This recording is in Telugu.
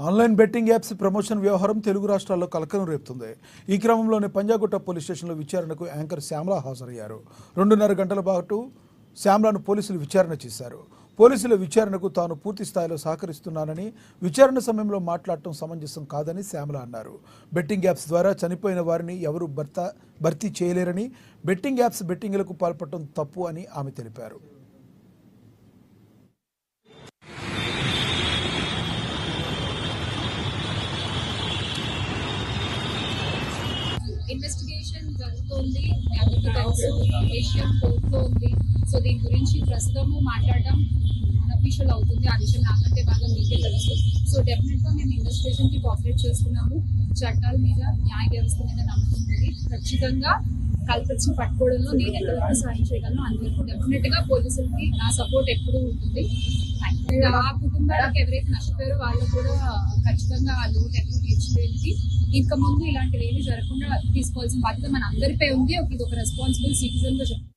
ఆన్లైన్ బెట్టింగ్ యాప్స్ ప్రమోషన్ వ్యవహారం తెలుగు రాష్ట్రాల్లో కలకలం రేపుతుంది. ఈ క్రమంలోనే పంజాగుట్ట పోలీస్ స్టేషన్లో విచారణకు యాంకర్ శ్యామల హాజరయ్యారు. 2.5 గంటల పాటు శ్యామలను పోలీసులు విచారణ చేశారు. పోలీసుల విచారణకు తాను పూర్తి స్థాయిలో సహకరిస్తున్నానని, విచారణ సమయంలో మాట్లాడటం సమంజసం కాదని శ్యామల అన్నారు. బెట్టింగ్ యాప్స్ ద్వారా చనిపోయిన వారిని ఎవరూ భర్తీ చేయలేరని, బెట్టింగ్ యాప్స్ బెట్టింగ్లకు పాల్పడటం తప్పు అని ఆమె తెలిపారు. ఇన్వెస్టిగేషన్ జరుగుతోంది. మీ అందరికీ తెలుసు విషయం కోర్టులో ఉంది. సో దీని గురించి ప్రస్తుతము మాట్లాడడం అన్అఫీషియల్ అవుతుంది. ఆ విషయం నాకంటే బాగా మీకే తెలుసు. సో డెఫినెట్గా మేము ఇన్వెస్టిగేషన్కి కోఆపరేట్ చేస్తున్నాము. చట్టాల మీద, న్యాయ వ్యవస్థ మీద నమ్మకం ఉంది. ఖచ్చితంగా కల్పిట్స్ని పట్టుకోవడంలో నేను ఎంతవరకు సాయం చేయగలను అందరికీ డెఫినెట్గా పోలీసులకి నా సపోర్ట్ ఎప్పుడూ ఉంటుంది. ఆ కుటుంబాలకు ఎవరైతే నష్టపోయారో వాళ్ళకు కూడా ఖచ్చితంగా ఆ లోటు ఎప్పుడు తీర్చలేనిది. ఇంకా ముందు ఇలాంటివి ఏమీ జరగకుండా తీసుకోవాల్సిన బాధ్యత మన అందరిపై ఉంది. ఇది ఒక రెస్పాన్సిబుల్ సిటిజన్గా చెప్తాను.